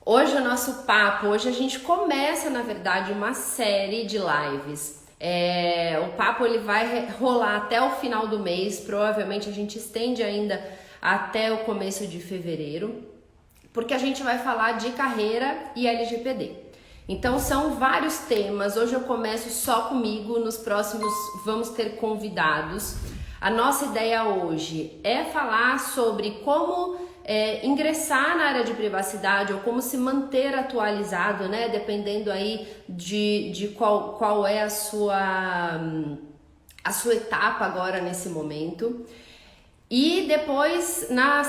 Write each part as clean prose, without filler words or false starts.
Hoje o nosso papo, hoje a gente começa, na verdade, uma série de lives. O papo ele vai rolar até o final do mês, provavelmente a gente estende ainda até o começo de fevereiro, porque a gente vai falar de carreira e LGPD. Então são vários temas, hoje eu começo só comigo, nos próximos vamos ter convidados. A nossa ideia hoje é falar sobre como ingressar na área de privacidade ou como se manter atualizado, né? Dependendo aí de qual é a sua etapa agora nesse momento. E depois, na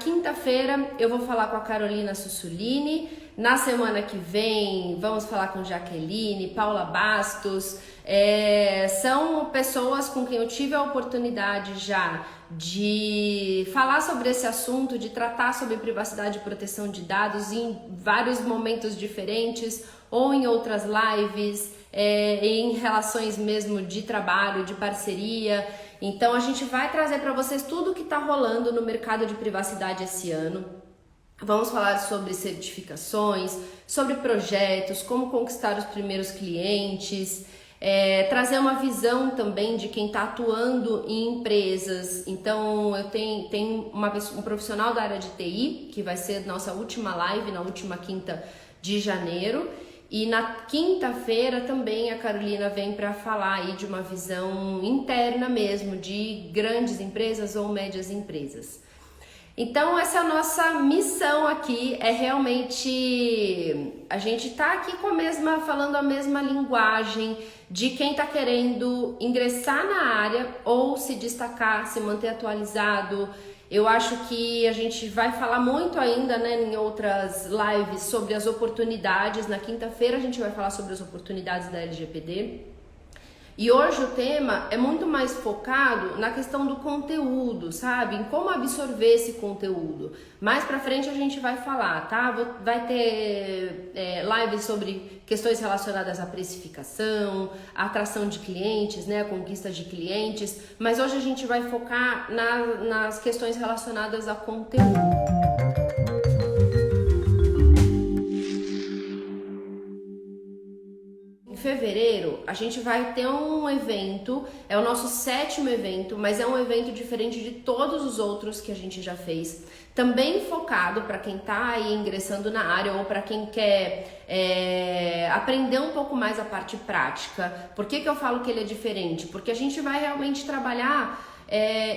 quinta-feira, eu vou falar com a Carolina Sussulini. Na semana que vem, vamos falar com Jaqueline, Paula Bastos. São pessoas com quem eu tive a oportunidade já de falar sobre esse assunto, de tratar sobre privacidade e proteção de dados em vários momentos diferentes ou em outras lives, em relações mesmo de trabalho, de parceria. Então a gente vai trazer para vocês tudo o que está rolando no mercado de privacidade esse ano. Vamos falar sobre certificações, sobre projetos, como conquistar os primeiros clientes, trazer uma visão também de quem está atuando em empresas. Então eu tenho um profissional da área de TI, que vai ser nossa última live, na última quinta de janeiro. E na quinta-feira também a Carolina vem para falar aí de uma visão interna mesmo, de grandes empresas ou médias empresas. Então essa nossa missão aqui é realmente, a gente tá aqui falando a mesma linguagem de quem tá querendo ingressar na área ou se destacar, se manter atualizado. Eu acho que a gente vai falar muito ainda, né, em outras lives sobre as oportunidades. Na quinta-feira a gente vai falar sobre as oportunidades da LGPD. E hoje o tema é muito mais focado na questão do conteúdo, sabe? Em como absorver esse conteúdo. Mais pra frente a gente vai falar, tá? Vai ter lives sobre questões relacionadas à precificação, à atração de clientes, né? A conquista de clientes. Mas hoje a gente vai focar nas questões relacionadas a conteúdo. Em fevereiro, a gente vai ter um evento, é o nosso 7º evento, mas é um evento diferente de todos os outros que a gente já fez. Também focado para quem está aí ingressando na área ou para quem quer aprender um pouco mais a parte prática. Por que eu falo que ele é diferente? Porque a gente vai realmente trabalhar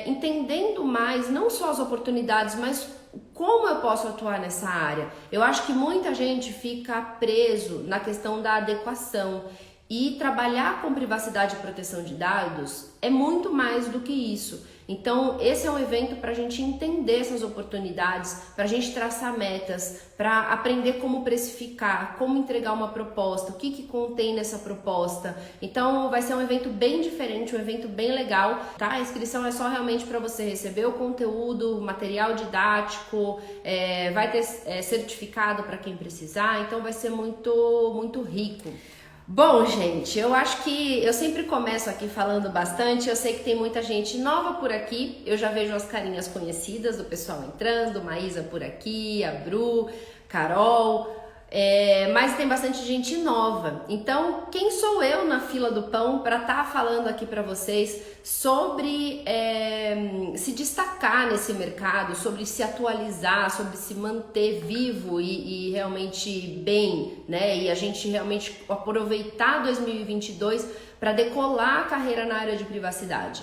entendendo mais, não só as oportunidades, mas como eu posso atuar nessa área. Eu acho que muita gente fica preso na questão da adequação e trabalhar com privacidade e proteção de dados é muito mais do que isso. Então esse é um evento para a gente entender essas oportunidades, para a gente traçar metas, para aprender como precificar, como entregar uma proposta, o que contém nessa proposta. Então vai ser um evento bem diferente, um evento bem legal, tá? A inscrição é só realmente para você receber o conteúdo, material didático, vai ter certificado para quem precisar, então vai ser muito, muito rico. Bom, gente, eu acho que eu sempre começo aqui falando bastante. Eu sei que tem muita gente nova por aqui. Eu já vejo as carinhas conhecidas do pessoal entrando, Maísa por aqui, a Bru, Carol, mas tem bastante gente nova. Então, quem sou eu na fila do pão para estar falando aqui para vocês sobre se destacar nesse mercado, sobre se atualizar, sobre se manter vivo e realmente bem, né? E a gente realmente aproveitar 2022 para decolar a carreira na área de privacidade.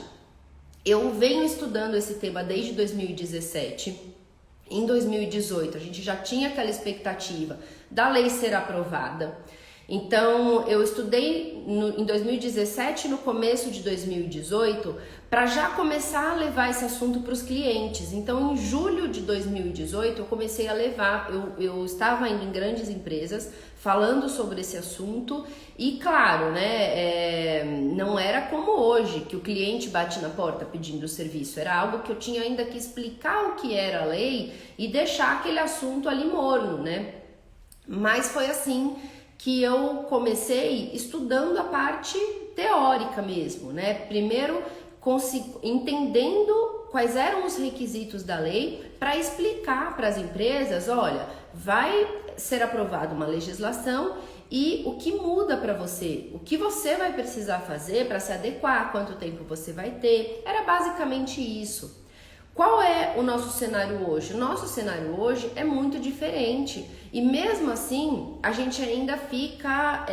Eu venho estudando esse tema desde 2017. Em 2018, a gente já tinha aquela expectativa da lei ser aprovada. Então, eu estudei em 2017, no começo de 2018, para já começar a levar esse assunto para os clientes. Então, em julho de 2018, eu comecei a levar, eu estava indo em grandes empresas, falando sobre esse assunto e, claro, né, não era como hoje, que o cliente bate na porta pedindo o serviço. Era algo que eu tinha ainda que explicar o que era a lei e deixar aquele assunto ali morno, né? Mas foi assim que eu comecei estudando a parte teórica mesmo, né? Primeiro entendendo quais eram os requisitos da lei para explicar para as empresas, olha, vai ser aprovada uma legislação e o que muda para você, o que você vai precisar fazer para se adequar, quanto tempo você vai ter, era basicamente isso. Qual é o nosso cenário hoje? O nosso cenário hoje é muito diferente e mesmo assim a gente ainda fica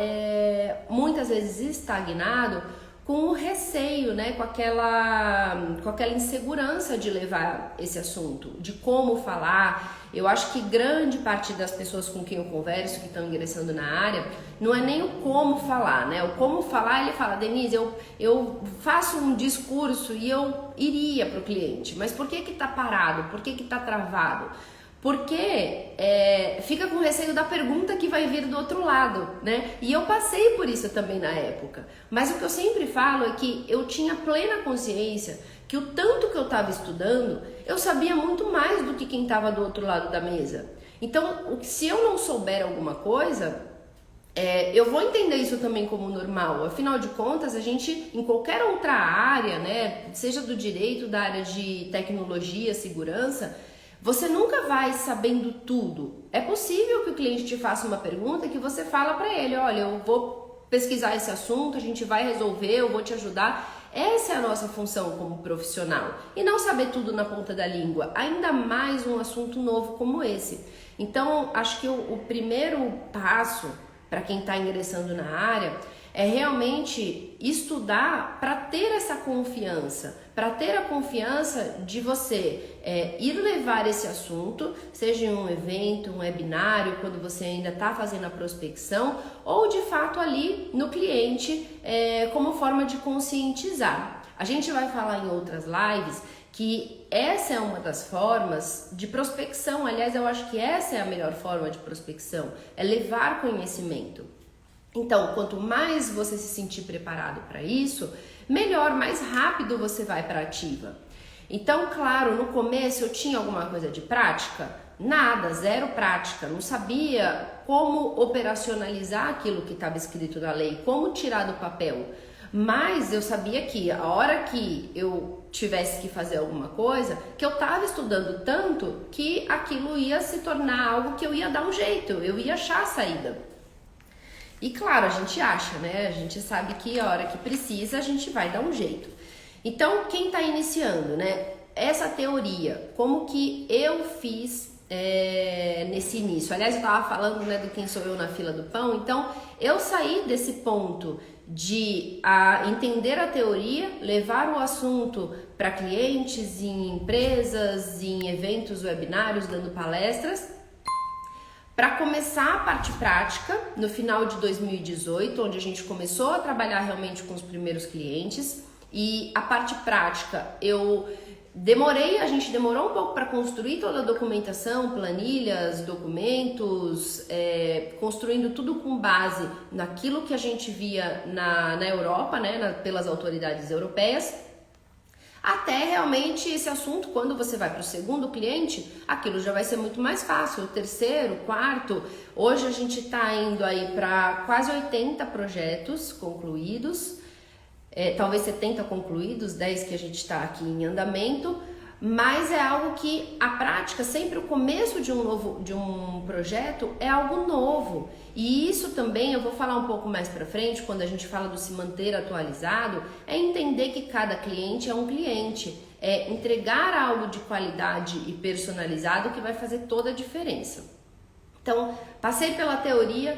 muitas vezes estagnado com o receio, né? Com aquela insegurança de levar esse assunto, de como falar. Eu acho que grande parte das pessoas com quem eu converso, que estão ingressando na área, não é nem o como falar, né? O como falar, ele fala, Denise, eu faço um discurso e eu iria para o cliente, mas por que tá parado? Por que tá travado? Porque fica com receio da pergunta que vai vir do outro lado, né? E eu passei por isso também na época. Mas o que eu sempre falo é que eu tinha plena consciência que o tanto que eu estava estudando, eu sabia muito mais do que quem estava do outro lado da mesa. Então, se eu não souber alguma coisa, eu vou entender isso também como normal. Afinal de contas, a gente, em qualquer outra área, né, seja do direito, da área de tecnologia, segurança, você nunca vai sabendo tudo. É possível que o cliente te faça uma pergunta que você fala para ele, olha, eu vou pesquisar esse assunto, a gente vai resolver, eu vou te ajudar. Essa é a nossa função como profissional. E não saber tudo na ponta da língua, ainda mais um assunto novo como esse. Então, acho que o primeiro passo para quem está ingressando na área é realmente estudar para ter essa confiança, para ter a confiança de você ir levar esse assunto, seja em um evento, um webinário, quando você ainda está fazendo a prospecção, ou de fato ali no cliente como forma de conscientizar. A gente vai falar em outras lives que essa é uma das formas de prospecção, aliás, eu acho que essa é a melhor forma de prospecção, é levar conhecimento. Então, quanto mais você se sentir preparado para isso, melhor, mais rápido você vai para a ativa. Então, claro, no começo eu tinha alguma coisa de prática? Nada, zero prática, não sabia como operacionalizar aquilo que estava escrito na lei, como tirar do papel. Mas eu sabia que a hora que eu tivesse que fazer alguma coisa, que eu estava estudando tanto que aquilo ia se tornar algo que eu ia dar um jeito, eu ia achar a saída. E claro, a gente acha, né? A gente sabe que a hora que precisa, a gente vai dar um jeito. Então, quem está iniciando, né? Essa teoria, como que eu fiz nesse início? Aliás, eu estava falando, né, do quem sou eu na fila do pão. Então, eu saí desse ponto de entender a teoria, levar o assunto para clientes, em empresas, em eventos, webinários, dando palestras, para começar a parte prática no final de 2018, onde a gente começou a trabalhar realmente com os primeiros clientes. E a parte prática a gente demorou um pouco para construir toda a documentação, planilhas, documentos, construindo tudo com base naquilo que a gente via na Europa, né, pelas autoridades europeias. Até realmente esse assunto, quando você vai para o segundo cliente, aquilo já vai ser muito mais fácil. O terceiro, quarto, hoje a gente está indo aí para quase 80 projetos concluídos, talvez 70 concluídos, 10 que a gente está aqui em andamento, mas é algo que a prática, sempre o começo de um projeto é algo novo. E isso também, eu vou falar um pouco mais pra frente, quando a gente fala do se manter atualizado, é entender que cada cliente é um cliente, é entregar algo de qualidade e personalizado que vai fazer toda a diferença. Então, passei pela teoria,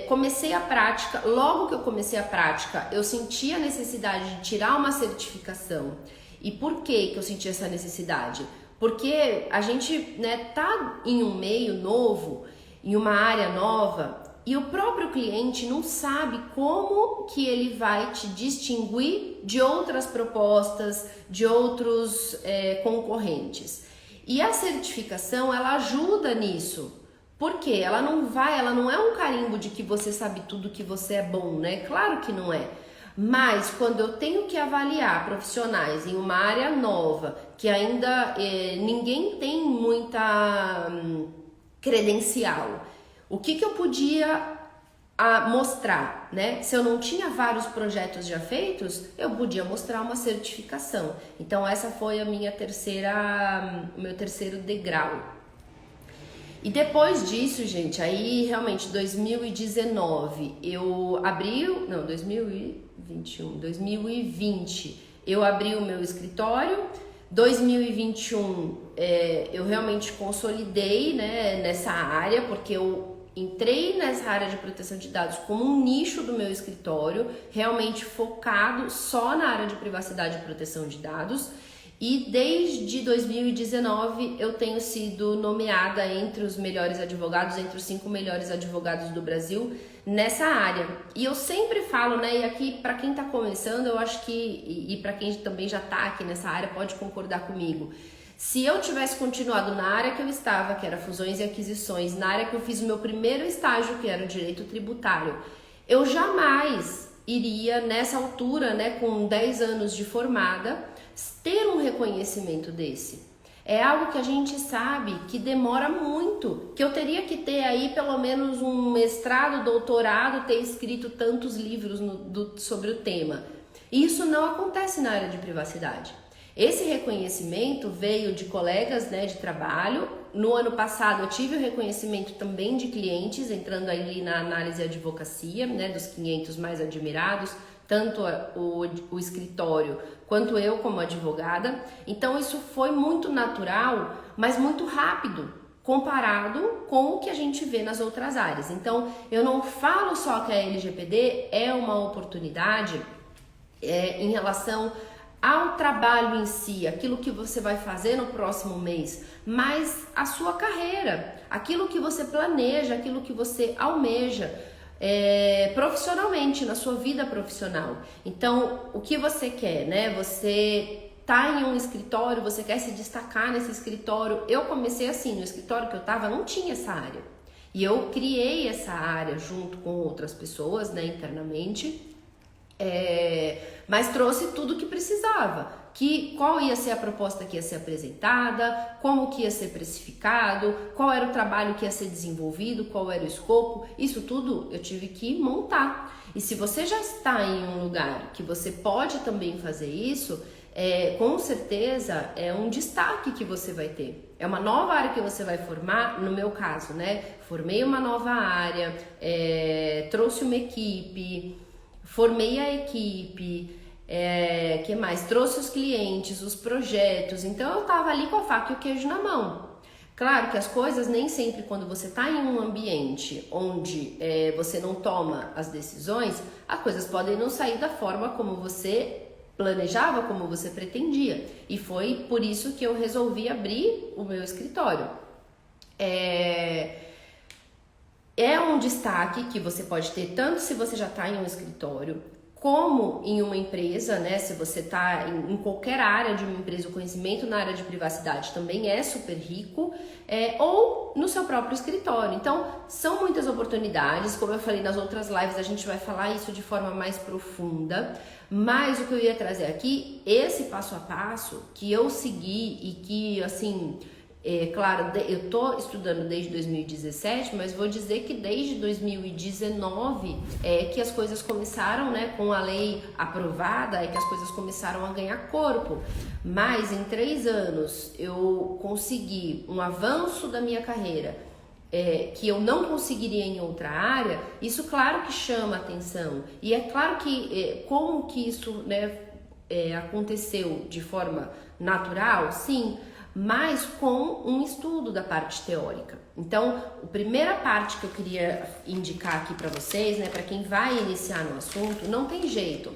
comecei a prática. Logo que eu comecei a prática, eu senti a necessidade de tirar uma certificação. E por que eu senti essa necessidade? Porque a gente, né, tá em um meio novo, em uma área nova, e o próprio cliente não sabe como que ele vai te distinguir de outras propostas, de outros concorrentes. E a certificação, ela ajuda nisso. Por quê? Ela não é um carimbo de que você sabe tudo, que você é bom, né? Claro que não é. Mas quando eu tenho que avaliar profissionais em uma área nova, que ainda ninguém tem muita credencial, o que eu podia a mostrar, né? Se eu não tinha vários projetos já feitos, eu podia mostrar uma certificação. Então essa foi a minha o meu terceiro degrau. E depois disso, gente, aí realmente 2019 eu abri, não, 2020 eu abri o meu escritório. 2021 eu realmente consolidei, né, nessa área, porque eu entrei nessa área de proteção de dados como um nicho do meu escritório, realmente focado só na área de privacidade e proteção de dados. E desde 2019 eu tenho sido nomeada entre os melhores advogados, entre os 5 melhores advogados do Brasil nessa área. E eu sempre falo, né, e aqui para quem tá começando, eu acho que, e para quem também já tá aqui nessa área pode concordar comigo, se eu tivesse continuado na área que eu estava, que era fusões e aquisições, na área que eu fiz o meu primeiro estágio, que era o direito tributário, eu jamais iria nessa altura, né, com 10 anos de formada, ter um reconhecimento desse. É algo que a gente sabe que demora muito, que eu teria que ter aí pelo menos um mestrado, doutorado, ter escrito tantos livros sobre o tema. E isso não acontece na área de privacidade. Esse reconhecimento veio de colegas, né, de trabalho. No ano passado eu tive o reconhecimento também de clientes, entrando ali na análise e advocacia, né, dos 500 mais admirados, tanto o escritório quanto eu como advogada. Então isso foi muito natural, mas muito rápido, comparado com o que a gente vê nas outras áreas. Então eu não falo só que a LGPD é uma oportunidade em relação ao trabalho em si, aquilo que você vai fazer no próximo mês, mas a sua carreira, aquilo que você planeja, aquilo que você almeja profissionalmente, na sua vida profissional. Então, o que você quer, né? Você tá em um escritório, você quer se destacar nesse escritório. Eu comecei assim, no escritório que eu tava não tinha essa área. E eu criei essa área junto com outras pessoas, né, internamente. Mas trouxe tudo que precisava, qual ia ser a proposta que ia ser apresentada, como que ia ser precificado, qual era o trabalho que ia ser desenvolvido, qual era o escopo, isso tudo eu tive que montar. E se você já está em um lugar que você pode também fazer isso, com certeza é um destaque que você vai ter. É uma nova área que você vai formar, no meu caso, né? Formei uma nova área, trouxe uma equipe, formei a equipe, que mais? Trouxe os clientes, os projetos, então eu tava ali com a faca e o queijo na mão. Claro que as coisas nem sempre, quando você tá em um ambiente onde você não toma as decisões, as coisas podem não sair da forma como você planejava, como você pretendia. E foi por isso que eu resolvi abrir o meu escritório. É um destaque que você pode ter tanto se você já está em um escritório, como em uma empresa, né? Se você está em qualquer área de uma empresa, o conhecimento na área de privacidade também é super rico, ou no seu próprio escritório. Então, são muitas oportunidades. Como eu falei nas outras lives, a gente vai falar isso de forma mais profunda, mas o que eu ia trazer aqui, esse passo a passo que eu segui e que, assim, claro, eu tô estudando desde 2017, mas vou dizer que desde 2019 que as coisas começaram, né, com a lei aprovada, que as coisas começaram a ganhar corpo. Mas em 3 anos eu consegui um avanço da minha carreira que eu não conseguiria em outra área. Isso, claro que chama atenção. E é claro que como que isso, né, aconteceu de forma natural, sim, mas com um estudo da parte teórica. Então, a primeira parte que eu queria indicar aqui para vocês, né, para quem vai iniciar no assunto, não tem jeito.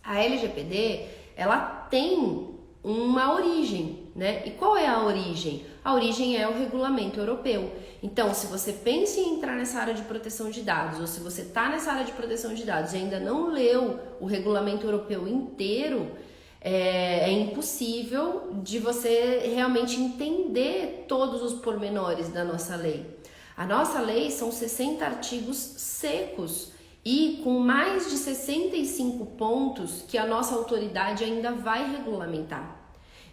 A LGPD, ela tem uma origem, né? E qual é a origem? A origem é o regulamento europeu. Então, se você pensa em entrar nessa área de proteção de dados, ou se você está nessa área de proteção de dados e ainda não leu o regulamento europeu inteiro, é impossível de você realmente entender todos os pormenores da nossa lei. A nossa lei são 60 artigos secos e com mais de 65 pontos que a nossa autoridade ainda vai regulamentar.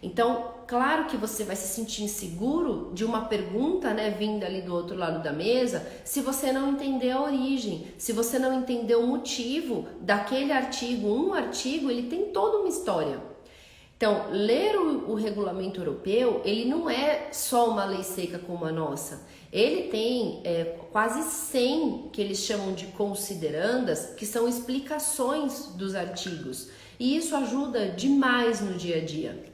Então, claro que você vai se sentir inseguro de uma pergunta, né, vinda ali do outro lado da mesa, se você não entender a origem, se você não entender o motivo daquele artigo. Um artigo, ele tem toda uma história. Então, ler o regulamento europeu, ele não é só uma lei seca como a nossa. Ele tem quase 100 que eles chamam de considerandas, que são explicações dos artigos. E isso ajuda demais no dia a dia.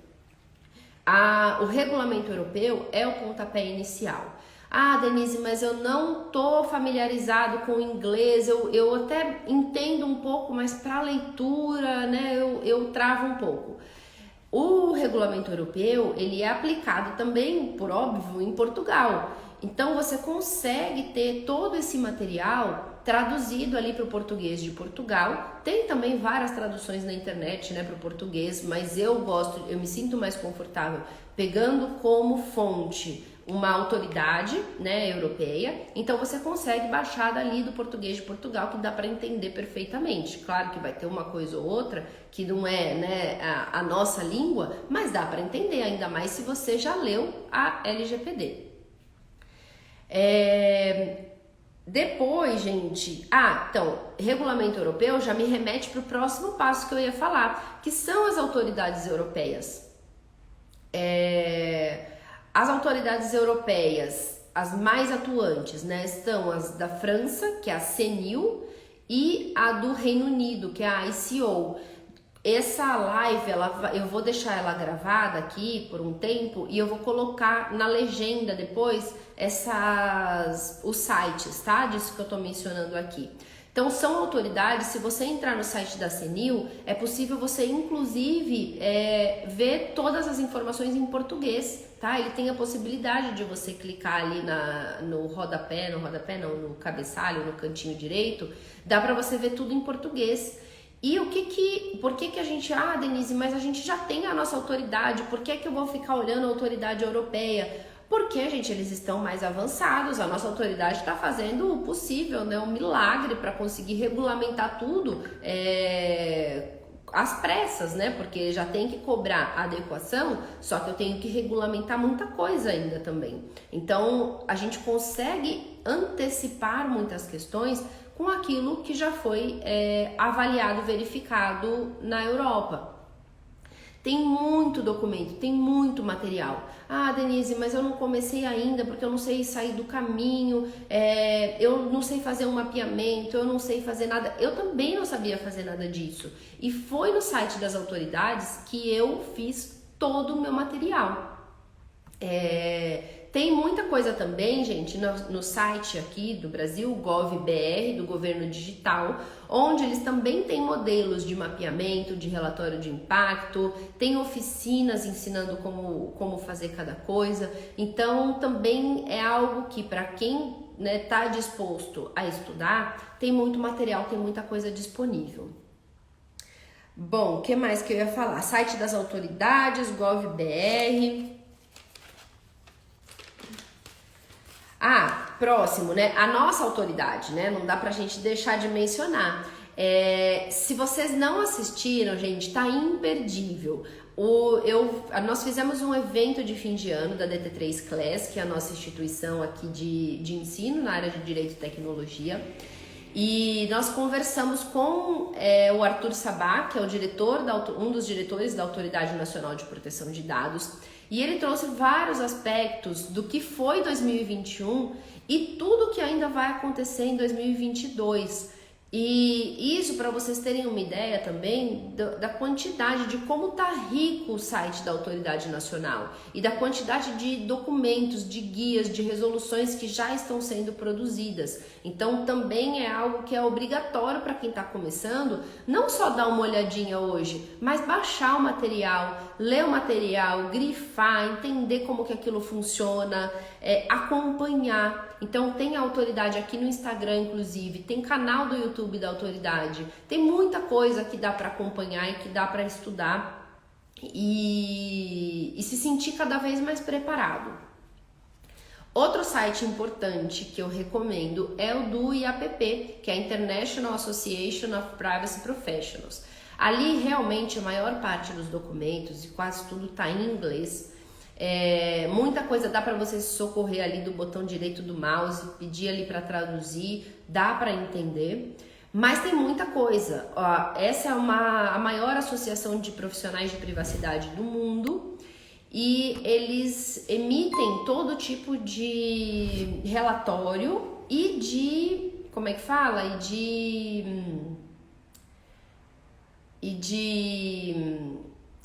O regulamento europeu é o pontapé inicial. Ah, Denise, mas eu não tô familiarizado com o inglês, eu até entendo um pouco, mas para leitura, né, eu travo um pouco. O regulamento europeu, ele é aplicado também, por óbvio, em Portugal. Então você consegue ter todo esse material traduzido ali para o português de Portugal. Tem também várias traduções na internet, né, para o português, mas eu me sinto mais confortável pegando como fonte uma autoridade, né, europeia. Então você consegue baixar dali do português de Portugal, que dá para entender perfeitamente. Claro que vai ter uma coisa ou outra que não é, né, a nossa língua, mas dá para entender, ainda mais se você já leu a LGPD. Depois, gente, então, regulamento europeu já me remete para o próximo passo que eu ia falar, que são as autoridades europeias. As autoridades europeias, as mais atuantes, né, estão as da França, que é a CNIL, e a do Reino Unido, que é a ICO. Essa live, eu vou deixar ela gravada aqui por um tempo e eu vou colocar na legenda depois os sites, tá? Disso que eu tô mencionando aqui. Então, são autoridades, se você entrar no site da CNIL, é possível você, inclusive, ver todas as informações em português, tá? Ele tem a possibilidade de você clicar ali no no cabeçalho, no cantinho direito, dá para você ver tudo em português. E por que a gente, Denise, mas a gente já tem a nossa autoridade, por que eu vou ficar olhando a autoridade europeia? Porque, gente, eles estão mais avançados, a nossa autoridade está fazendo o possível, né, um milagre para conseguir regulamentar tudo às pressas, né, porque já tem que cobrar adequação, só que eu tenho que regulamentar muita coisa ainda também. Então, a gente consegue antecipar muitas questões com aquilo que já foi avaliado, verificado na Europa. Tem muito documento, tem muito material. Denise, mas eu não comecei ainda porque eu não sei sair do caminho, eu não sei fazer um mapeamento, eu não sei fazer nada. Eu também não sabia fazer nada disso. E foi no site das autoridades que eu fiz todo o meu material. Tem muita coisa também, gente, no site aqui do Brasil, GovBR, do Governo Digital, onde eles também têm modelos de mapeamento, de relatório de impacto, tem oficinas ensinando como fazer cada coisa. Então, também é algo que, para quem tá disposto a estudar, tem muito material, tem muita coisa disponível. Bom, o que mais que eu ia falar? Site das autoridades, GovBR. Próximo, né? A nossa autoridade, né? Não dá pra gente deixar de mencionar. Se vocês não assistiram, gente, tá imperdível. Nós fizemos um evento de fim de ano da DT3 Class, que é a nossa instituição aqui de ensino na área de Direito e Tecnologia. E nós conversamos com o Arthur Sabá, que é um dos diretores da Autoridade Nacional de Proteção de Dados, e ele trouxe vários aspectos do que foi 2021 e tudo que ainda vai acontecer em 2022. E isso para vocês terem uma ideia também da quantidade de como tá rico o site da Autoridade Nacional e da quantidade de documentos, de guias, de resoluções que já estão sendo produzidas. Então também é algo que é obrigatório para quem está começando, não só dar uma olhadinha hoje, mas baixar o material, ler o material, grifar, entender como que aquilo funciona, acompanhar. Então tem a autoridade aqui no Instagram, inclusive, tem canal do YouTube da autoridade, tem muita coisa que dá para acompanhar e que dá para estudar e se sentir cada vez mais preparado. Outro site importante que eu recomendo é o do IAPP, que é a International Association of Privacy Professionals. Ali realmente a maior parte dos documentos e quase tudo está em inglês. Muita coisa dá para você se socorrer ali do botão direito do mouse, pedir ali para traduzir, dá para entender. Mas tem muita coisa. Essa é a maior associação de profissionais de privacidade do mundo e eles emitem todo tipo de relatório e de, como é que fala? E de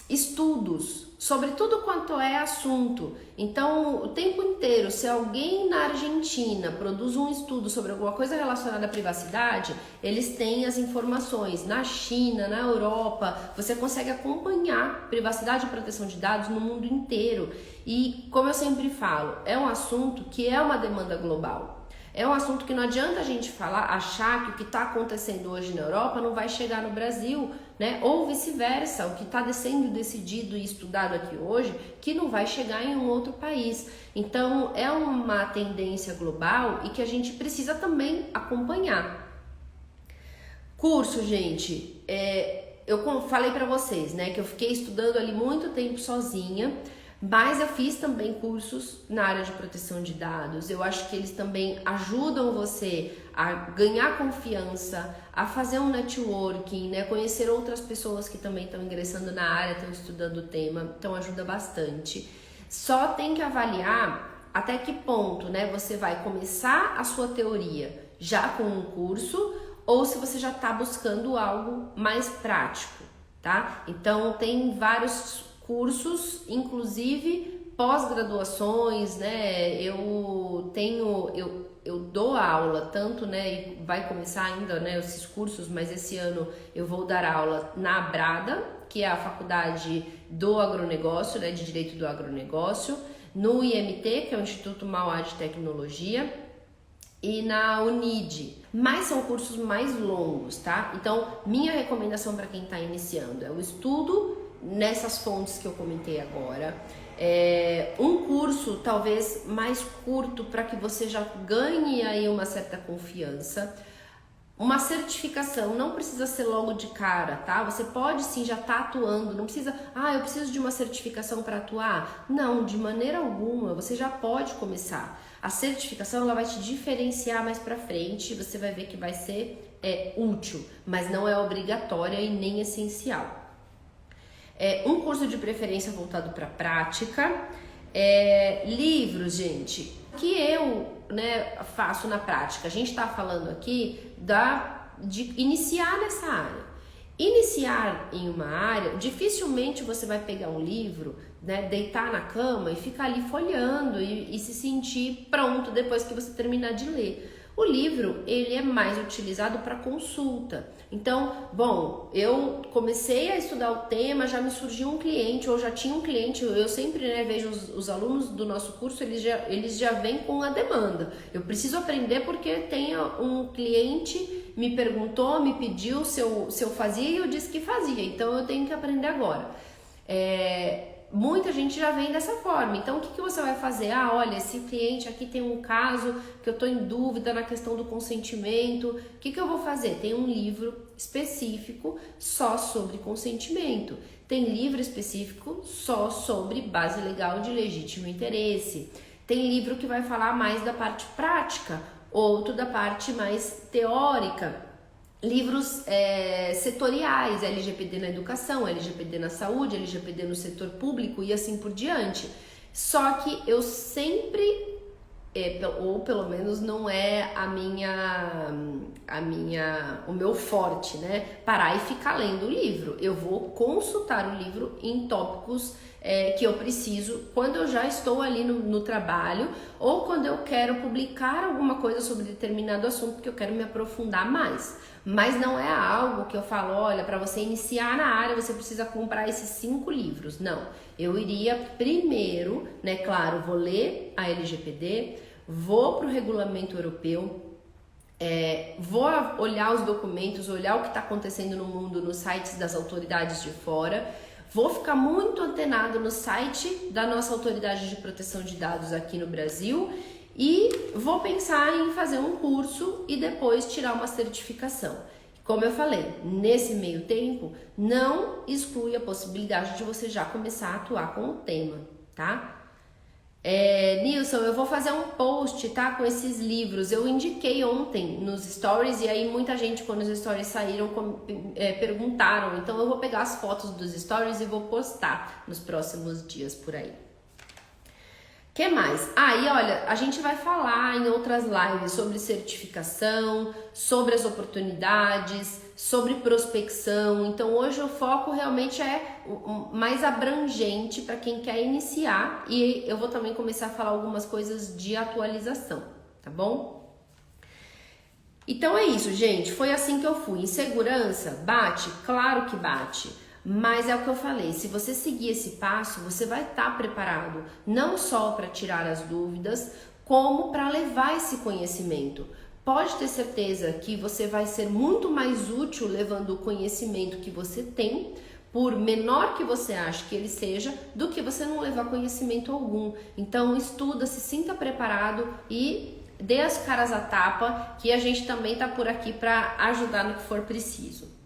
estudos sobre tudo quanto é assunto. Então, o tempo inteiro, se alguém na Argentina produz um estudo sobre alguma coisa relacionada à privacidade, eles têm as informações. Na China, na Europa, você consegue acompanhar privacidade e proteção de dados no mundo inteiro. E, como eu sempre falo, é um assunto que é uma demanda global. É um assunto que não adianta a gente achar que o que está acontecendo hoje na Europa não vai chegar no Brasil, né? Ou vice-versa, o que está sendo decidido e estudado aqui hoje, que não vai chegar em um outro país. Então, é uma tendência global e que a gente precisa também acompanhar. Curso, gente, eu falei para vocês, né, que eu fiquei estudando ali muito tempo sozinha. Mas eu fiz também cursos na área de proteção de dados. Eu acho que eles também ajudam você a ganhar confiança, a fazer um networking, né? Conhecer outras pessoas que também estão ingressando na área, estão estudando o tema, então ajuda bastante. Só tem que avaliar até que ponto, né, você vai começar a sua teoria já com um curso ou se você já está buscando algo mais prático, tá? Então tem vários cursos, inclusive pós-graduações, né? Eu dou aula tanto, né? E vai começar ainda, né? Esses cursos, mas esse ano eu vou dar aula na Abrada, que é a faculdade do agronegócio, né? De Direito do Agronegócio, no IMT, que é o Instituto Mauá de Tecnologia, e na UNID. Mas são cursos mais longos, tá? Então, minha recomendação para quem está iniciando é o estudo nessas fontes que eu comentei agora, um curso talvez mais curto para que você já ganhe aí uma certa confiança, uma certificação, não precisa ser logo de cara, tá? Você pode sim já estar atuando, não precisa, eu preciso de uma certificação para atuar. Não, de maneira alguma, você já pode começar. A certificação ela vai te diferenciar mais para frente, você vai ver que vai ser útil, mas não é obrigatória e nem essencial. Um curso de preferência voltado para a prática, livros, gente, que eu, né, faço na prática. A gente está falando aqui de iniciar nessa área. Iniciar em uma área, dificilmente você vai pegar um livro, né, deitar na cama e ficar ali folheando e se sentir pronto depois que você terminar de ler. O livro, ele é mais utilizado para consulta. Então, bom, eu comecei a estudar o tema, já me surgiu um cliente, ou já tinha um cliente, eu sempre, né, vejo os alunos do nosso curso, eles já vêm com a demanda. Eu preciso aprender porque tem um cliente me perguntou, me pediu se eu fazia e eu disse que fazia, então eu tenho que aprender agora. Muita gente já vem dessa forma, então o que você vai fazer? Olha, esse cliente aqui tem um caso que eu estou em dúvida na questão do consentimento, o que eu vou fazer? Tem um livro específico só sobre consentimento, tem livro específico só sobre base legal de legítimo interesse, tem livro que vai falar mais da parte prática, outro da parte mais teórica. Livros setoriais, LGPD na educação, LGPD na saúde, LGPD no setor público e assim por diante. Só que eu sempre, ou pelo menos não é o meu forte, né? Parar e ficar lendo o livro. Eu vou consultar o livro em tópicos que eu preciso quando eu já estou ali no trabalho ou quando eu quero publicar alguma coisa sobre determinado assunto porque eu quero me aprofundar mais. Mas não é algo que eu falo, olha, para você iniciar na área você precisa comprar esses 5 livros. Não, eu iria primeiro, né, claro, vou ler a LGPD, vou para o regulamento europeu, vou olhar os documentos, olhar o que está acontecendo no mundo nos sites das autoridades de fora, vou ficar muito antenado no site da nossa autoridade de proteção de dados aqui no Brasil e vou pensar em fazer um curso e depois tirar uma certificação. Como eu falei, nesse meio tempo, não exclui a possibilidade de você já começar a atuar com o tema, tá? Nilson, eu vou fazer um post, tá, com esses livros. Eu indiquei ontem nos stories e aí muita gente, quando os stories saíram, perguntaram. Então eu vou pegar as fotos dos stories e vou postar nos próximos dias por aí. Que mais? E olha, a gente vai falar em outras lives sobre certificação, sobre as oportunidades, sobre prospecção. Então hoje o foco realmente é mais abrangente para quem quer iniciar e eu vou também começar a falar algumas coisas de atualização, tá bom? Então é isso, gente. Foi assim que eu fui. Insegurança? Bate? Claro que bate. Mas é o que eu falei, se você seguir esse passo, você vai estar preparado não só para tirar as dúvidas, como para levar esse conhecimento. Pode ter certeza que você vai ser muito mais útil levando o conhecimento que você tem, por menor que você ache que ele seja, do que você não levar conhecimento algum. Então estuda, se sinta preparado e dê as caras à tapa, que a gente também está por aqui para ajudar no que for preciso.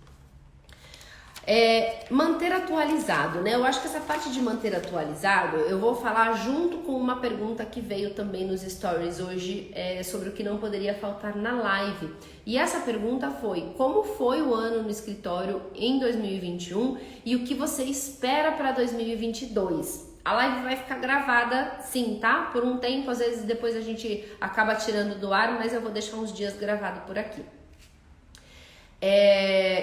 Manter atualizado, né? Eu acho que essa parte de manter atualizado eu vou falar junto com uma pergunta que veio também nos stories hoje sobre o que não poderia faltar na live. E essa pergunta foi: como foi o ano no escritório em 2021 e o que você espera para 2022? A live vai ficar gravada sim, tá? Por um tempo, às vezes depois a gente acaba tirando do ar, mas eu vou deixar uns dias gravado por aqui.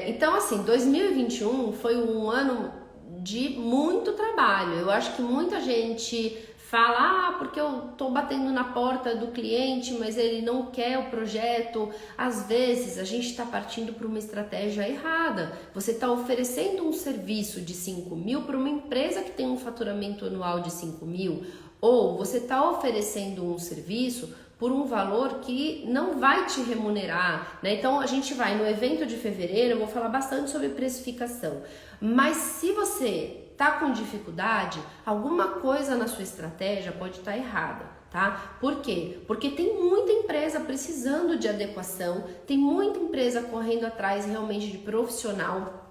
Então assim, 2021 foi um ano de muito trabalho. Eu acho que muita gente fala, porque eu tô batendo na porta do cliente, mas ele não quer o projeto. Às vezes a gente está partindo para uma estratégia errada. Você está oferecendo um serviço de 5 mil para uma empresa que tem um faturamento anual de 5 mil, ou você está oferecendo um serviço por um valor que não vai te remunerar, né? Então a gente vai no evento de fevereiro, eu vou falar bastante sobre precificação, mas se você tá com dificuldade, alguma coisa na sua estratégia pode estar errada, tá? Por quê? Porque tem muita empresa precisando de adequação, tem muita empresa correndo atrás realmente de profissional.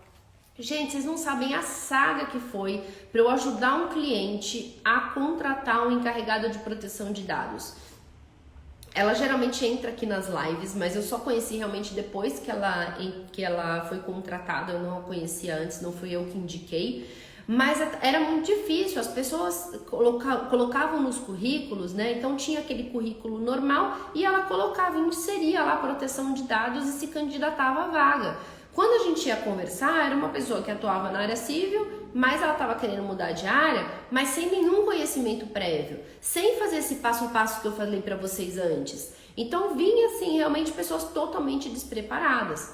Gente, vocês não sabem a saga que foi para eu ajudar um cliente a contratar um encarregado de proteção de dados. Ela geralmente entra aqui nas lives, mas eu só conheci realmente depois que ela foi contratada. Eu não a conhecia antes, não fui eu que indiquei. Mas era muito difícil, as pessoas colocavam nos currículos, né? Então tinha aquele currículo normal e ela colocava, inseria lá proteção de dados e se candidatava à vaga. Quando a gente ia conversar, era uma pessoa que atuava na área civil, mas ela estava querendo mudar de área, mas sem nenhum conhecimento prévio, sem fazer esse passo a passo que eu falei para vocês antes. Então vinha assim realmente pessoas totalmente despreparadas.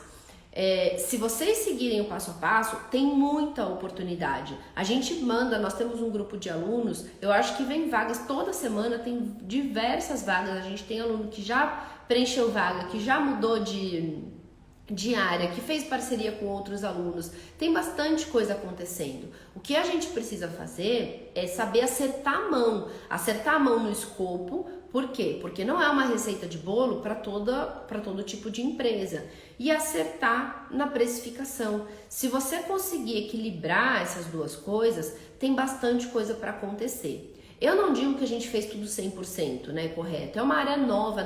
Se vocês seguirem o passo a passo, tem muita oportunidade. A gente manda, nós temos um grupo de alunos, eu acho que vem vagas toda semana, tem diversas vagas. A gente tem aluno que já preencheu vaga, que já mudou de área, que fez parceria com outros alunos. Tem bastante coisa acontecendo. O que a gente precisa fazer é saber acertar a mão no escopo. Por quê? Porque não é uma receita de bolo para todo tipo de empresa. E acertar na precificação. Se você conseguir equilibrar essas duas coisas, tem bastante coisa para acontecer. Eu não digo que a gente fez tudo 100%, né, correto. É uma área nova,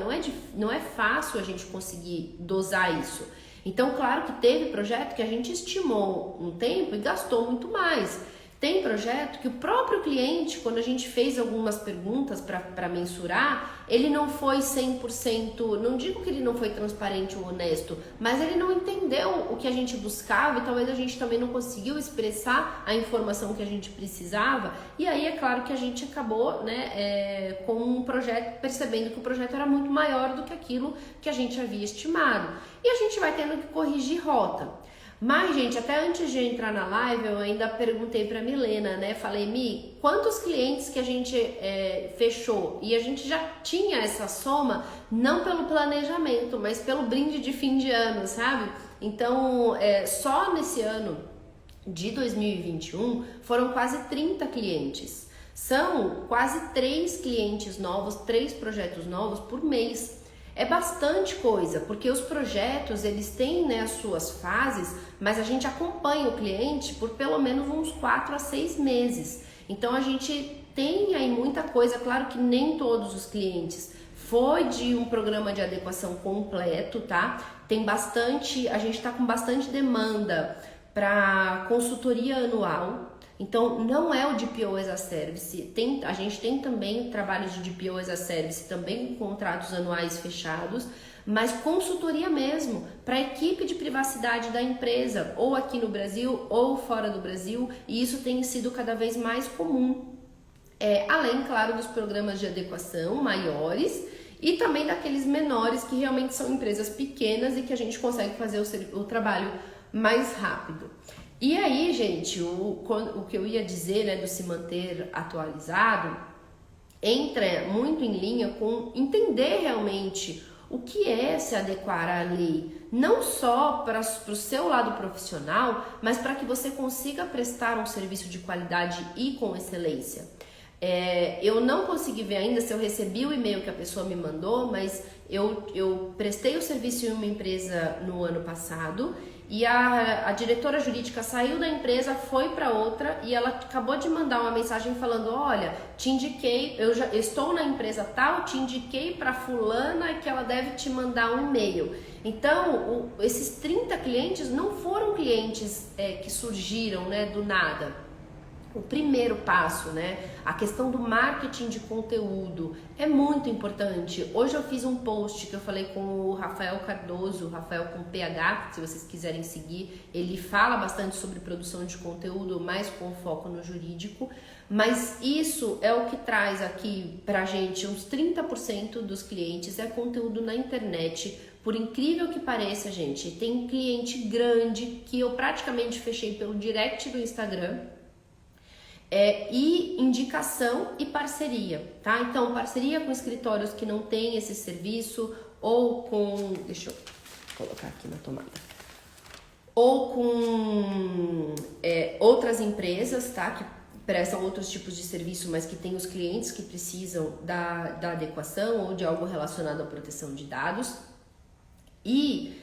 não é fácil a gente conseguir dosar isso. Então, claro que teve projeto que a gente estimou um tempo e gastou muito mais. Tem projeto que o próprio cliente, quando a gente fez algumas perguntas para mensurar, ele não foi 100%, não digo que ele não foi transparente ou honesto, mas ele não entendeu o que a gente buscava e talvez a gente também não conseguiu expressar a informação que a gente precisava. E aí é claro que a gente acabou, né, com um projeto, percebendo que o projeto era muito maior do que aquilo que a gente havia estimado. E a gente vai tendo que corrigir rota. Mas, gente, até antes de entrar na live, eu ainda perguntei pra Milena, né? Falei, Mi, quantos clientes que a gente fechou? E a gente já tinha essa soma, não pelo planejamento, mas pelo brinde de fim de ano, sabe? Então, só nesse ano de 2021, foram quase 30 clientes. São quase 3 clientes novos, 3 projetos novos por mês. É bastante coisa, porque os projetos, eles têm, né, as suas fases, mas a gente acompanha o cliente por pelo menos uns 4 a 6 meses. Então a gente tem aí muita coisa, claro que nem todos os clientes foi de um programa de adequação completo, tá? Tem bastante, a gente tá com bastante demanda para consultoria anual. Então, não é o DPO as a Service, a gente tem também trabalhos de DPO as a Service, também com contratos anuais fechados, mas consultoria mesmo, para a equipe de privacidade da empresa, ou aqui no Brasil, ou fora do Brasil, e isso tem sido cada vez mais comum. Além, claro, dos programas de adequação maiores, e também daqueles menores, que realmente são empresas pequenas e que a gente consegue fazer o trabalho mais rápido. E aí, gente, o que eu ia dizer, né, do se manter atualizado, entra muito em linha com entender realmente o que é se adequar à lei, não só para o seu lado profissional, mas para que você consiga prestar um serviço de qualidade e com excelência. Eu não consegui ver ainda se eu recebi o e-mail que a pessoa me mandou, mas eu prestei o serviço em uma empresa no ano passado e a diretora jurídica saiu da empresa, foi para outra e ela acabou de mandar uma mensagem falando: olha, te indiquei, eu já estou na empresa tal, te indiquei para fulana que ela deve te mandar um e-mail. Então, esses 30 clientes não foram clientes que surgiram, né, do nada. O primeiro passo, né, a questão do marketing de conteúdo é muito importante. Hoje eu fiz um post que eu falei com o Rafael Cardoso, o Rafael com PH, se vocês quiserem seguir, ele fala bastante sobre produção de conteúdo, mais com foco no jurídico, mas isso é o que traz aqui pra gente, uns 30% dos clientes é conteúdo na internet. Por incrível que pareça, gente, tem cliente grande que eu praticamente fechei pelo direct do Instagram, e indicação e parceria, tá? Então, parceria com escritórios que não têm esse serviço, ou com... deixa eu colocar aqui na tomada. Ou com outras empresas, tá? Que prestam outros tipos de serviço, mas que têm os clientes que precisam da adequação ou de algo relacionado à proteção de dados. E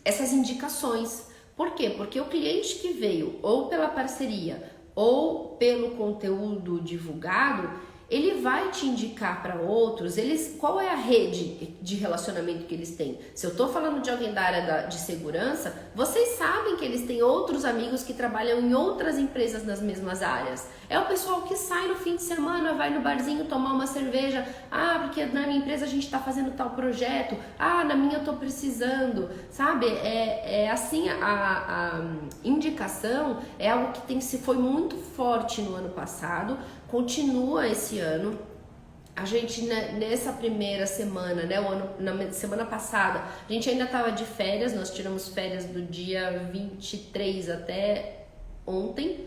essas indicações. Por quê? Porque o cliente que veio ou pela parceria ou pelo conteúdo divulgado, ele vai te indicar para outros. Qual é a rede de relacionamento que eles têm? Se eu estou falando de alguém da área de segurança, vocês sabem que eles têm outros amigos que trabalham em outras empresas nas mesmas áreas. É o pessoal que sai no fim de semana, vai no barzinho tomar uma cerveja. Ah, porque na minha empresa a gente está fazendo tal projeto. Ah, na minha eu estou precisando. Sabe? Assim, a indicação é algo que foi muito forte no ano passado, continua esse ano. A gente, nessa primeira semana, né, na semana passada, a gente ainda estava de férias, nós tiramos férias do dia 23 até ontem.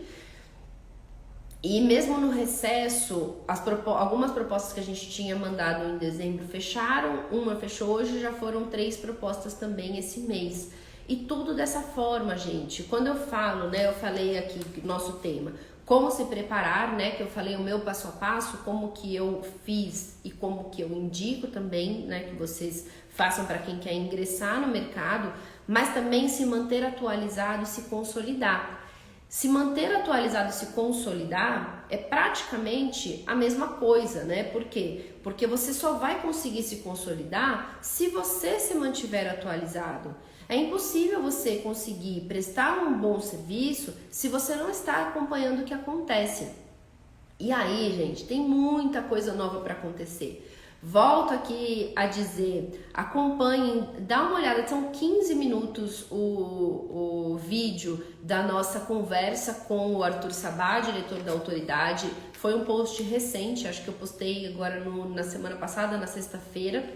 E mesmo no recesso, algumas propostas que a gente tinha mandado em dezembro fecharam, uma fechou hoje, já foram 3 propostas também esse mês. E tudo dessa forma, gente. Quando eu falo, né, eu falei aqui, nosso tema, como se preparar, né, que eu falei o meu passo a passo, como que eu fiz e como que eu indico também, né, que vocês façam para quem quer ingressar no mercado, mas também se manter atualizado e se consolidar. Se manter atualizado e se consolidar é praticamente a mesma coisa, né? Por quê? Porque você só vai conseguir se consolidar se você se mantiver atualizado. É impossível você conseguir prestar um bom serviço se você não está acompanhando o que acontece. E aí, gente, tem muita coisa nova para acontecer. Volto aqui a dizer, acompanhem, dá uma olhada, são 15 minutos o vídeo da nossa conversa com o Arthur Sabá, diretor da autoridade. Foi um post recente, acho que eu postei agora na semana passada, na sexta-feira,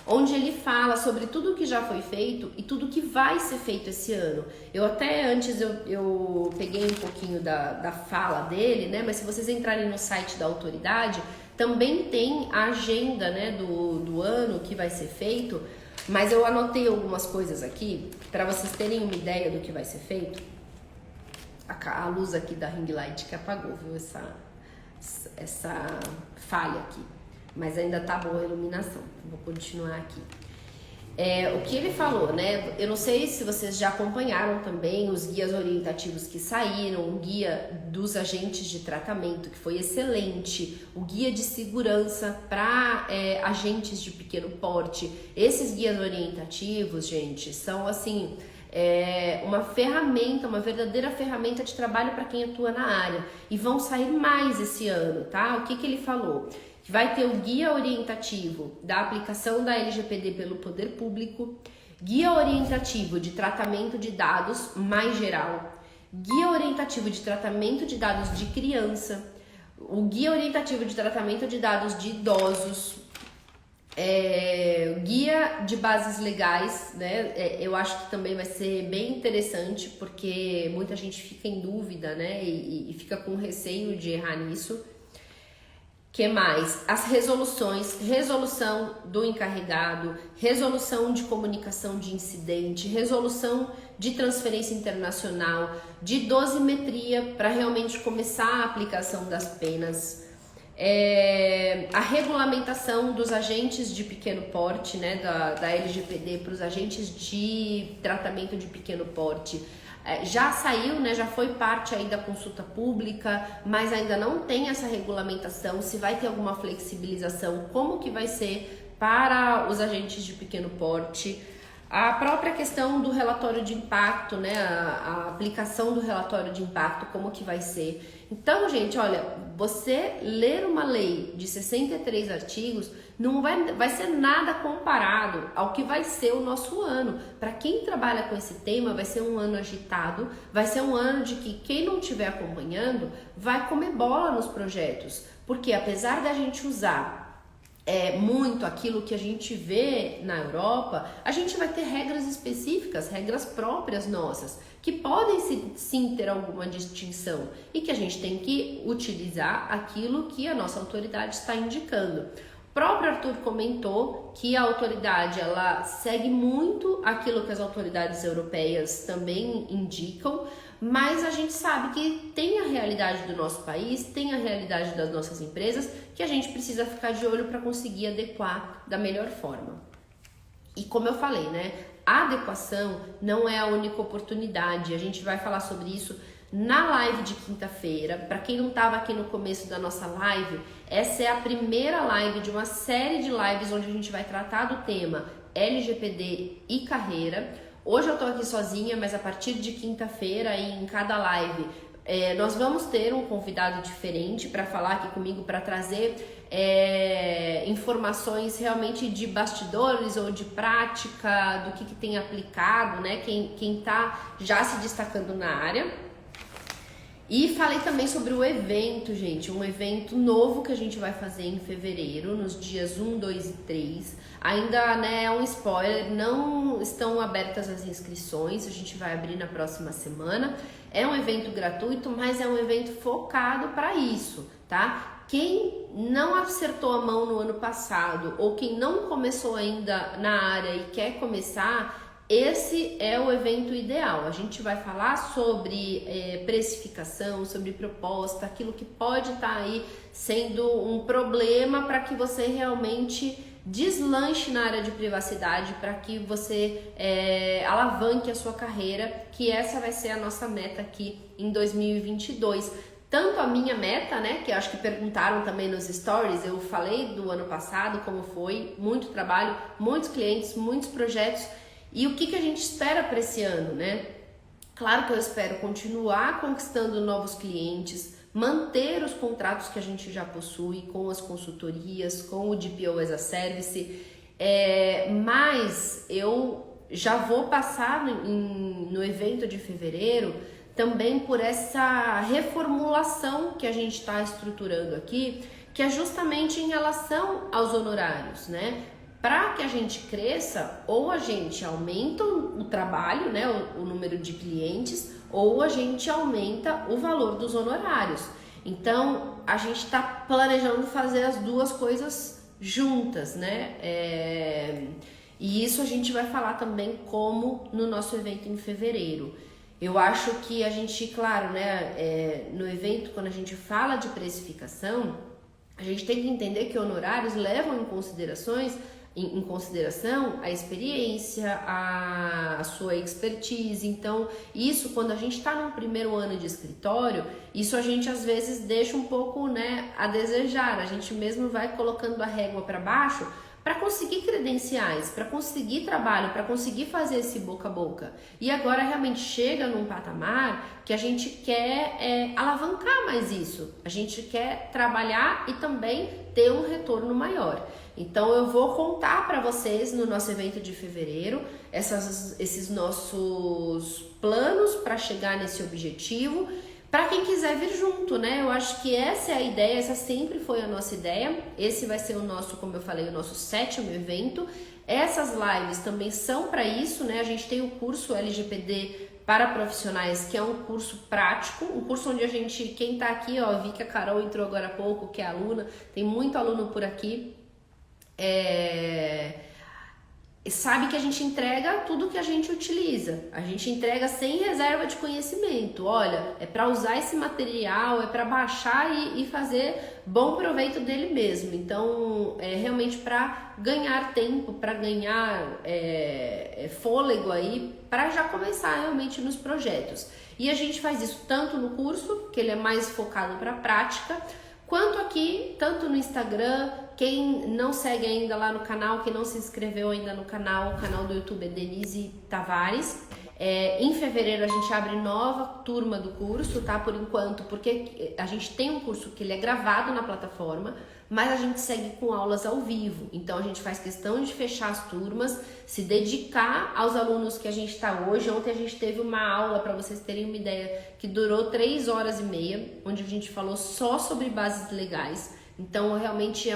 onde ele fala sobre tudo que já foi feito e tudo que vai ser feito esse ano. Eu até antes eu peguei um pouquinho da fala dele, né? Mas se vocês entrarem no site da autoridade, também tem a agenda, né, do ano que vai ser feito, mas eu anotei algumas coisas aqui para vocês terem uma ideia do que vai ser feito. A luz aqui da ring light que apagou, viu? Essa falha aqui. mas ainda tá boa a iluminação. Vou continuar aqui. O que ele falou, né? Eu não sei se vocês já acompanharam também os guias orientativos que saíram, o guia dos agentes de tratamento, que foi excelente, o guia de segurança para agentes de pequeno porte. Esses guias orientativos, gente, são assim, uma ferramenta, uma verdadeira ferramenta de trabalho para quem atua na área. E vão sair mais esse ano, tá? O que ele falou? Vai ter o guia orientativo da aplicação da LGPD pelo poder público, guia orientativo de tratamento de dados mais geral, guia orientativo de tratamento de dados de criança, o guia orientativo de tratamento de dados de idosos, guia de bases legais, né? Eu acho que também vai ser bem interessante, porque muita gente fica em dúvida, né? E fica com receio de errar nisso. Que mais? As resoluções, resolução do encarregado, resolução de comunicação de incidente, resolução de transferência internacional, de dosimetria para realmente começar a aplicação das penas, a regulamentação dos agentes de pequeno porte, né, da LGPD para os agentes de tratamento de pequeno porte. Já saiu, né, já foi parte aí da consulta pública, mas ainda não tem essa regulamentação, se vai ter alguma flexibilização, como que vai ser para os agentes de pequeno porte. A própria questão do relatório de impacto, né, a aplicação do relatório de impacto, como que vai ser. Então, gente, olha, você ler uma lei de 63 artigos não vai ser nada comparado ao que vai ser o nosso ano. Para quem trabalha com esse tema, vai ser um ano agitado, vai ser um ano de que quem não estiver acompanhando vai comer bola nos projetos, porque apesar da gente usar muito aquilo que a gente vê na Europa, a gente vai ter regras específicas, regras próprias nossas, que podem sim ter alguma distinção e que a gente tem que utilizar aquilo que a nossa autoridade está indicando. O próprio Arthur comentou que a autoridade ela segue muito aquilo que as autoridades europeias também indicam, mas a gente sabe que tem a realidade do nosso país, tem a realidade das nossas empresas, que a gente precisa ficar de olho para conseguir adequar da melhor forma. E como eu falei, né, a adequação não é a única oportunidade, a gente vai falar sobre isso na live de quinta-feira. Para quem não estava aqui no começo da nossa live, essa é a primeira live de uma série de lives onde a gente vai tratar do tema LGPD e carreira. Hoje eu tô aqui sozinha, mas a partir de quinta-feira, em cada live, nós vamos ter um convidado diferente para falar aqui comigo, para trazer informações realmente de bastidores ou de prática, do que tem aplicado, né? Quem tá já se destacando na área. E falei também sobre o evento, gente, um evento novo que a gente vai fazer em fevereiro, nos dias 1, 2 e 3. Ainda, né, é um spoiler, não estão abertas as inscrições, a gente vai abrir na próxima semana. É um evento gratuito, mas é um evento focado para isso, tá? Quem não acertou a mão no ano passado ou quem não começou ainda na área e quer começar, esse é o evento ideal. A gente vai falar sobre precificação, sobre proposta, aquilo que pode estar aí sendo um problema para que você realmente deslanche na área de privacidade, para que você alavanque a sua carreira, que essa vai ser a nossa meta aqui em 2022. Tanto a minha meta, né, que eu acho que perguntaram também nos stories, eu falei do ano passado como foi, muito trabalho, muitos clientes, muitos projetos. E o que a gente espera para esse ano, né? Claro que eu espero continuar conquistando novos clientes, manter os contratos que a gente já possui com as consultorias, com o DPO as a Service, mas eu já vou passar no evento de fevereiro também por essa reformulação que a gente está estruturando aqui, que é justamente em relação aos honorários, né? Para que a gente cresça, ou a gente aumenta o trabalho, né, o número de clientes, ou a gente aumenta o valor dos honorários. Então, a gente está planejando fazer as duas coisas juntas, né? E isso a gente vai falar também como no nosso evento em fevereiro. Eu acho que a gente, claro, né, no evento, quando a gente fala de precificação, A gente tem que entender que honorários levam em consideração a experiência, a sua expertise. Então, isso quando a gente está no primeiro ano de escritório, isso a gente às vezes deixa um pouco, né, a desejar. A gente mesmo vai colocando a régua para baixo para conseguir credenciais, para conseguir trabalho, para conseguir fazer esse boca a boca. E agora realmente chega num patamar que a gente quer alavancar mais isso. A gente quer trabalhar e também ter um retorno maior. Então eu vou contar para vocês no nosso evento de fevereiro esses nossos planos para chegar nesse objetivo. Para quem quiser vir junto, né? Eu acho que essa é a ideia, essa sempre foi a nossa ideia. Esse vai ser o nosso, como eu falei, o nosso 7º evento. Essas lives também são para isso, né? A gente tem o curso LGPD para profissionais, que é um curso prático, um curso onde a gente, quem tá aqui, ó, vi que a Carol entrou agora há pouco, que é aluna, tem muito aluno por aqui, sabe que a gente entrega tudo que a gente utiliza, a gente entrega sem reserva de conhecimento. Olha, é para usar esse material, é para baixar e fazer bom proveito dele mesmo. Então, é realmente para ganhar tempo, para ganhar fôlego aí, para já começar realmente nos projetos. E a gente faz isso tanto no curso, que ele é mais focado para a prática, quanto aqui, tanto no Instagram. Quem não segue ainda lá no canal, quem não se inscreveu ainda no canal, o canal do YouTube é Denise Tavares. Em fevereiro a gente abre nova turma do curso, tá? Por enquanto, porque a gente tem um curso que ele é gravado na plataforma, mas a gente segue com aulas ao vivo. Então a gente faz questão de fechar as turmas, se dedicar aos alunos que a gente está hoje. Ontem a gente teve uma aula, para vocês terem uma ideia, que durou 3 horas e meia, onde a gente falou só sobre bases legais. Então, realmente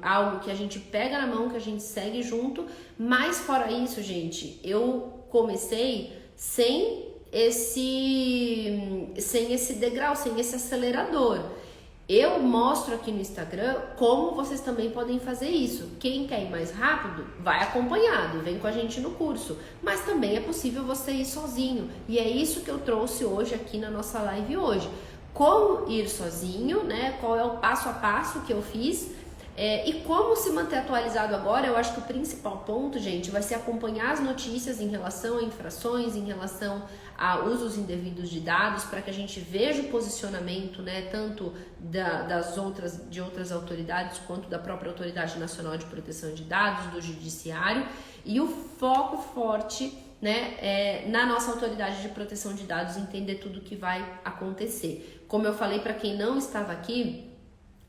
algo que a gente pega na mão, que a gente segue junto. Mas, fora isso, gente, eu comecei sem esse degrau, sem esse acelerador. Eu mostro aqui no Instagram como vocês também podem fazer isso. Quem quer ir mais rápido, vai acompanhado, vem com a gente no curso. Mas também é possível você ir sozinho. E é isso que eu trouxe hoje aqui na nossa live hoje. Como ir sozinho, né? Qual é o passo a passo que eu fiz e como se manter atualizado agora. Eu acho que o principal ponto, gente, vai ser acompanhar as notícias em relação a infrações, em relação a usos indevidos de dados, para que a gente veja o posicionamento, né, tanto de outras autoridades quanto da própria Autoridade Nacional de Proteção de Dados, do Judiciário, e o foco forte, né, na nossa Autoridade de Proteção de Dados, entender tudo que vai acontecer. Como eu falei para quem não estava aqui,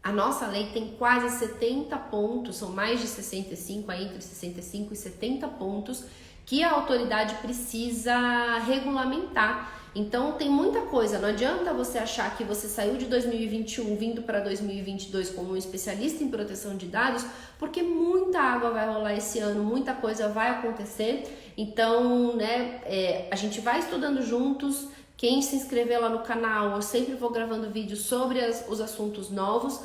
a nossa lei tem quase 70 pontos, são mais de 65, entre 65 e 70 pontos que a autoridade precisa regulamentar. Então tem muita coisa, não adianta você achar que você saiu de 2021 vindo para 2022 como um especialista em proteção de dados, porque muita água vai rolar esse ano, muita coisa vai acontecer. Então, né, a gente vai estudando juntos. Quem se inscrever lá no canal, eu sempre vou gravando vídeos sobre os assuntos novos.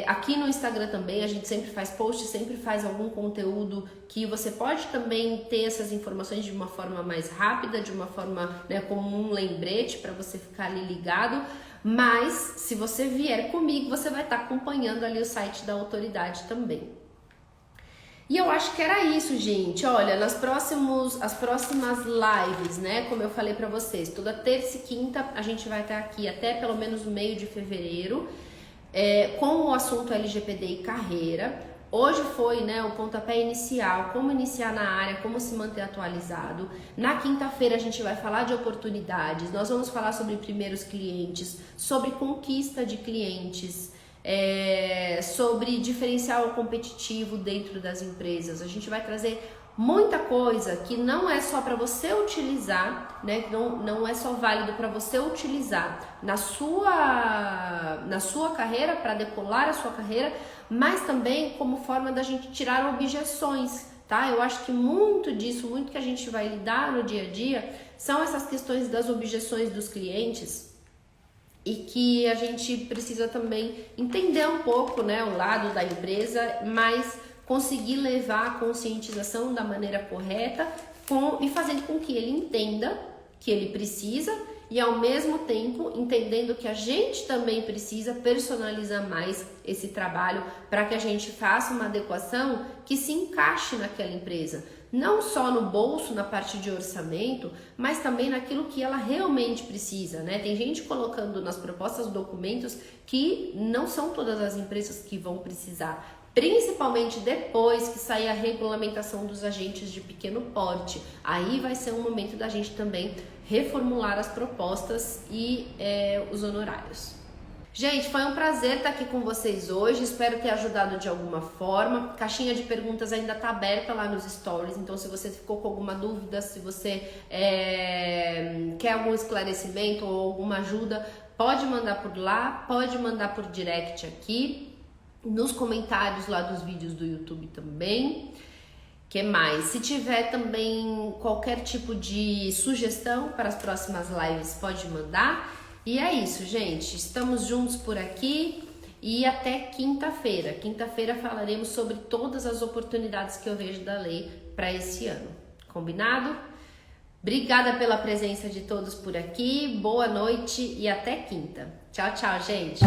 Aqui no Instagram também, a gente sempre faz post, sempre faz algum conteúdo que você pode também ter essas informações de uma forma mais rápida, de uma forma, né, como um lembrete para você ficar ali ligado. Mas, se você vier comigo, você vai estar acompanhando ali o site da autoridade também. E eu acho que era isso, gente. Olha, as próximas lives, né, como eu falei pra vocês, toda terça e quinta a gente vai estar aqui até pelo menos o meio de fevereiro, com o assunto LGPD e carreira. Hoje foi, né, o pontapé inicial, como iniciar na área, como se manter atualizado. Na quinta-feira a gente vai falar de oportunidades, nós vamos falar sobre primeiros clientes, sobre conquista de clientes, sobre diferencial competitivo dentro das empresas. A gente vai trazer muita coisa que não é só para você utilizar, né? Não é só válido para você utilizar na sua carreira, para decolar a sua carreira, mas também como forma da gente tirar objeções, tá? Eu acho que muito disso, muito que a gente vai lidar no dia a dia, são essas questões das objeções dos clientes. E que a gente precisa também entender um pouco, né, o lado da empresa, mas conseguir levar a conscientização da maneira correta e fazendo com que ele entenda que ele precisa e ao mesmo tempo entendendo que a gente também precisa personalizar mais esse trabalho para que a gente faça uma adequação que se encaixe naquela empresa. Não só no bolso, na parte de orçamento, mas também naquilo que ela realmente precisa, né? Tem gente colocando nas propostas documentos que não são todas as empresas que vão precisar. Principalmente depois que sair a regulamentação dos agentes de pequeno porte. Aí vai ser um momento da gente também reformular as propostas e os honorários. Gente, foi um prazer estar aqui com vocês hoje, espero ter ajudado de alguma forma. Caixinha de perguntas ainda está aberta lá nos stories, então se você ficou com alguma dúvida, se você quer algum esclarecimento ou alguma ajuda, pode mandar por lá, pode mandar por direct aqui, nos comentários lá dos vídeos do YouTube também. Que mais? Se tiver também qualquer tipo de sugestão para as próximas lives, pode mandar. E é isso, gente. Estamos juntos por aqui e até quinta-feira. Quinta-feira falaremos sobre todas as oportunidades que eu vejo da lei para esse ano. Combinado? Obrigada pela presença de todos por aqui. Boa noite e até quinta. Tchau, tchau, gente.